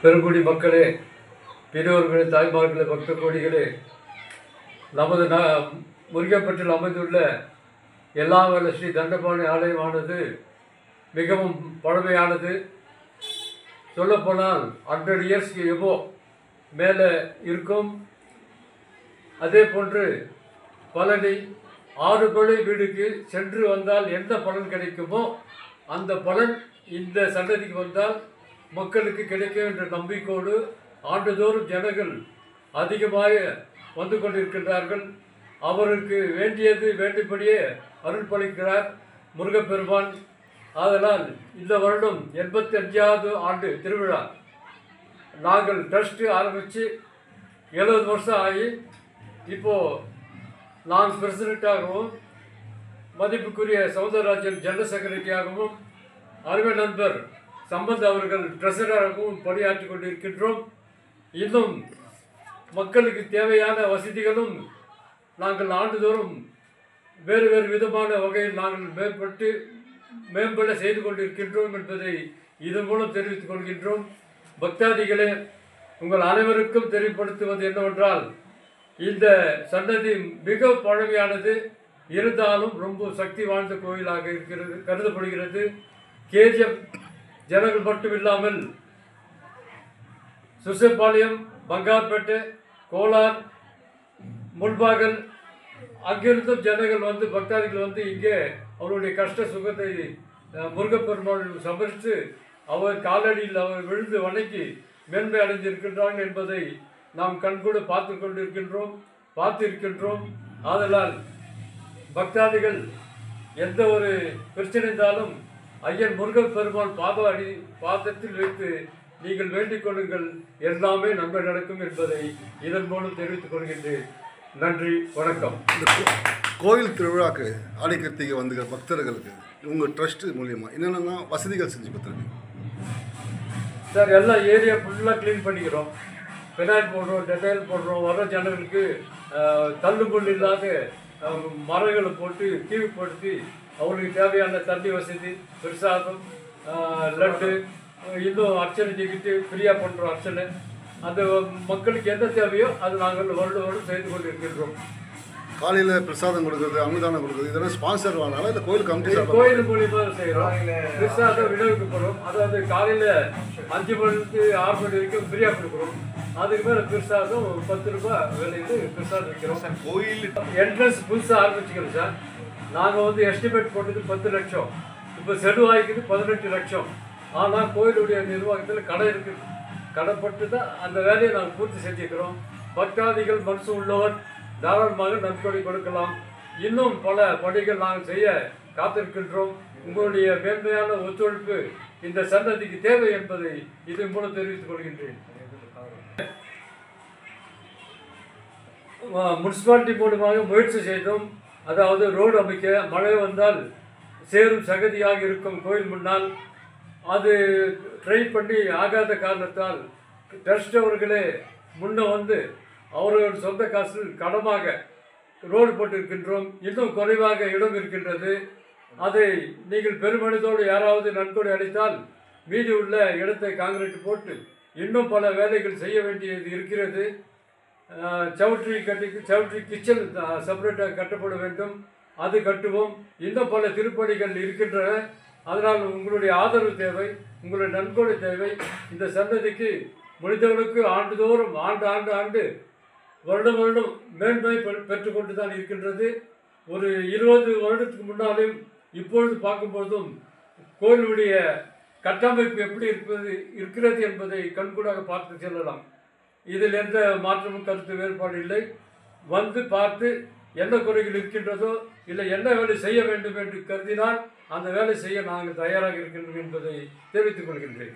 பெருங்குடி மக்களே, பெரியோர்களே, தாய்மார்களே, பக்த கோடிகளே, நமது முருகப்பட்டில் அமைந்துள்ள எல்லாவல்ல ஸ்ரீ தண்டபாணி ஆலயமானது மிகவும் பழமையானது. சொல்லப்போனால் 100 இயர்ஸ்க்கு எபோ மேலே இருக்கும். அதே போன்று பழனி 6 படை வீடுக்கு சென்று வந்தால் என்ன பலன் கிடைக்குமோ அந்த பலன் இந்த சன்னதிக்கு வந்தால் மக்களுக்கு கிடைக்கும் என்ற நம்பிக்கையோடு ஆண்டுதோறும் ஜனங்கள் அதிகமாக வந்து கொண்டிருக்கின்றார்கள். அவருக்கு வேண்டியது வேண்டியபடியே அருள் பளிக்கிறார் முருகப்பெருமான். ஆதலால் இந்த வருடம் 85வது ஆண்டு திருவிழா நாங்கள் ட்ரஸ்ட்டு ஆரம்பித்து 70 வருஷம் ஆகி இப்போது நான் பிரசிடெண்ட்டாகவும் மதிப்புக்குரிய சௌந்தரராஜன் ஜெனரல் செக்ரட்டரியாகவும் அருமை நண்பர் சம்பந்த் அவர்கள் ட்ரெஸராகவும் பணியாற்றி கொண்டிருக்கின்றோம். இன்னும் மக்களுக்கு தேவையான வசதிகளும் நாங்கள் ஆண்டுதோறும் வேறு வேறு விதமான வகையில் நாங்கள் மேம்பட செய்து கொண்டிருக்கின்றோம் என்பதை இதன் மூலம் தெரிவித்துக் கொள்கின்றோம். பக்தாதிகளே, உங்கள் அனைவருக்கும் தெரியப்படுத்துவது என்னவென்றால், இந்த சன்னதி மிக பழமையானது, இருந்தாலும் ரொம்ப சக்தி வாய்ந்த கோயிலாக இருக்கிறது கருதப்படுகிறது. கேஜிஎம் ஜனங்கள் மட்டும் இல்லாமல் சுசைப்பாளையம், பங்கார்பேட்டை, கோலார், முள்பாகல் அங்கிருந்தும் ஜனங்கள் வந்து பக்தாதிகள் வந்து இங்கே அவருடைய கஷ்ட சுகத்தை முருகப்பெருமாள் சமரித்து அவர் காலடியில் அவர் விழுந்து வணங்கி மேன்மை அடைந்திருக்கின்றார்கள் என்பதை நாம் கண்கூட பார்த்திருக்கின்றோம். ஆதலால் பக்தாதிகள் எந்த ஒரு பிரச்சனை இருந்தாலும் ஐயன் முருகப்பெருமாள் பாதத்தில் வைத்து நீங்கள் வேண்டிக் கொள்ளுங்கள், எல்லாமே நன்மை நடக்கும் என்பதை இதன் மூலம் தெரிவித்துக் கொள்கின்றேன். நன்றி, வணக்கம். கோயில் திருவிழாக்கு ஆடி கிருத்திகை வந்துகிற பக்தர்களுக்கு உங்கள் ட்ரஸ்ட்டு மூலியமாக என்னென்னா வசதிகள் செஞ்சு கொடுத்துருக்கீங்க சார்? எல்லா ஏரியா ஃபுல்லாக க்ளீன் பண்ணிக்கிறோம், பெனாயில் போடுறோம், டெட்டாயில் போடுறோம். வர ஜனங்களுக்கு தள்ளுபுல் இல்லாத மரங்களை போட்டு தீவுப்படுத்தி அவங்களுக்கு தேவையான தண்ணி வசதி, பிரசாதம், லட்டு, இன்னும் அர்ச்சனை செய்கிட்டு ஃப்ரீயாக பண்ணுறோம் அர்ச்சனை. அந்த மக்களுக்கு என்ன தேவையோ அது நாங்கள் வருடம் செய்து கொண்டு இருக்கின்றோம். காலையில் பிரசாதம் கொடுக்குறது, அன்னதானம் கொடுக்குறது, இதெல்லாம் ஸ்பான்சர் வாங்கினாலும் இல்லை கோயில் கமிட்டி கோயில் மூலியமாக செய்கிறோம். பிரசாதம் விநியோகிக்கப்படும். அதாவது காலையில் 5 மணிக்கு 6 மணி வரைக்கும் ஃப்ரீயாக கொடுக்குறோம். அதுக்கு மேலே பிரசாதம் 10 ரூபாய் விலைக்கு பிரசாதம் வைக்கிறோம். சார் கோயில் என்ட்ரன்ஸ் புதுசாக ஆரம்பிச்சுக்கிறோம் சார். நாங்கள் வந்து எஸ்டிமேட் போட்டது 10 லட்சம், இப்போ செலவாகிக்குது 18 லட்சம். ஆனால் கோயிலுடைய நிர்வாகத்தில் கடை இருக்குது, கடைப்பட்டு தான் அந்த வேலையை நாங்கள் பூர்த்தி செஞ்சுக்கிறோம். பக்தாதிகள் மனசு உள்ளவர் தாராளமாக நன்கொடை கொடுக்கலாம். இன்னும் பல பணிகள் நாங்கள் செய்ய காத்திருக்கின்றோம். உங்களுடைய மேன்மையான ஒத்துழைப்பு இந்த சன்னதிக்கு தேவை என்பதை இதன் மூலம் தெரிவித்துக் கொள்கின்றேன். முனிசிபாலிட்டி மூலமாக முயற்சி செய்தோம். அதாவது ரோடு அமைக்க, மழை வந்தால் சேரும் சகதியாக இருக்கும் கோயில் முன்னால், அது ட்ரை பண்ணி ஆகாத காரணத்தால் ட்ரஸ்ட் அவர்களே முன்ன வந்து அவர்கள் சொந்த காசில் கடமாக ரோடு போட்டிருக்கின்றோம். இன்னும் குறைவாக இடம் இருக்கின்றது. அதை நீங்கள் பெருமனதோடு யாராவது நன்கொடை அளித்தால் மீதி உள்ள இடத்தை காங்கிரீட் போட்டு இன்னும் பல வேலைகள் செய்ய வேண்டியது இருக்கிறது. சவுட்ரி கிச்சன் செப்பரேட்டாக கட்டப்பட வேண்டும், அது கட்டுவோம். இன்னும் பல திருப்பணிகள் இருக்கின்றன. அதனால் உங்களுடைய ஆதரவு தேவை, உங்களுடைய நன்கொடை தேவை. இந்த சன்னதிக்கு முடிந்தவர்களுக்கு ஆண்டுதோறும் ஆண்டு வருடம் மேன்மை பெற்றுக்கொண்டு தான் இருக்கின்றது. ஒரு 20 வருடத்துக்கு முன்னாலும் இப்பொழுது பார்க்கும்போதும் கோயிலுடைய கட்டமைப்பு எப்படி இருக்கிறது என்பதை கண்கூடாக பார்த்து செல்லலாம். இதில் எந்த மாற்றமும் கருத்து வேறுபாடு இல்லை. வந்து பார்த்து என்ன குறைகள் இருக்கின்றதோ இல்லை என்ன வேலை செய்ய வேண்டும் என்று கருதினால் அந்த வேலை செய்ய நாங்கள் தயாராக இருக்கின்றோம் என்பதை தெரிவித்துக் கொள்கின்றேன்.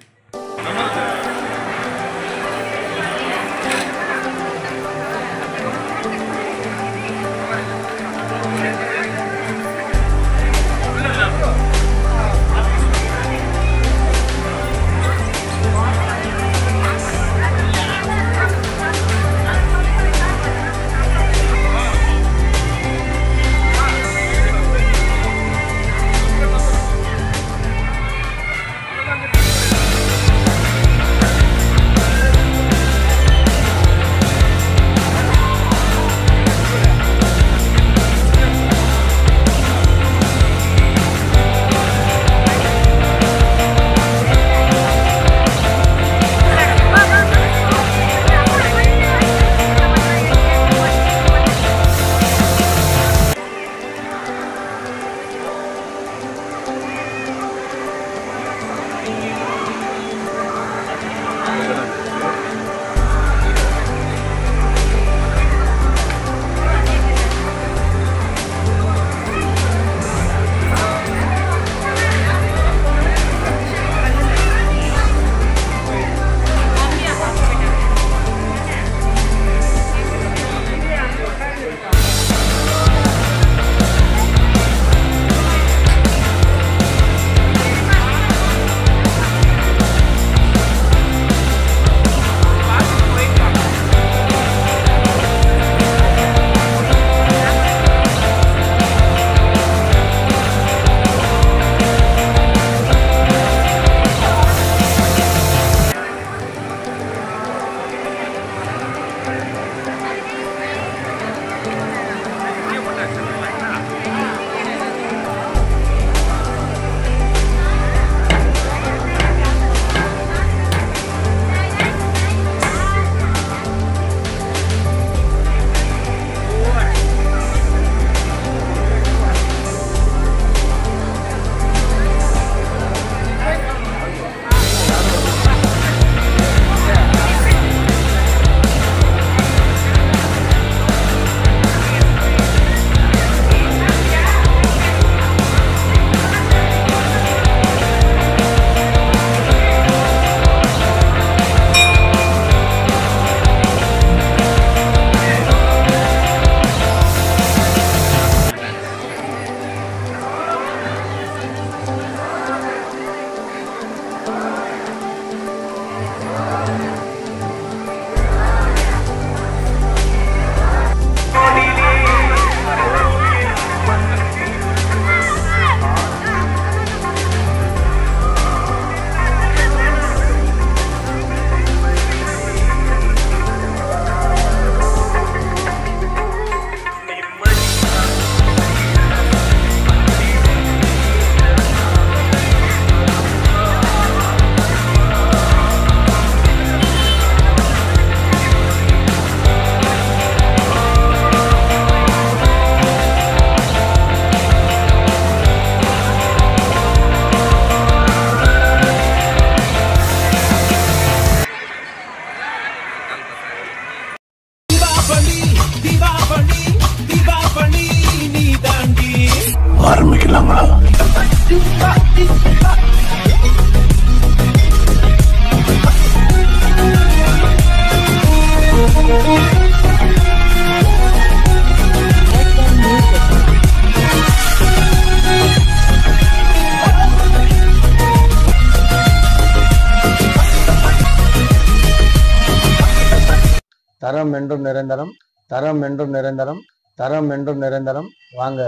தரம் என்றும் நிரந்தரம், தரம் என்றும் நிரந்தரம், தரம் என்றும் நிரந்தரம். வாங்க.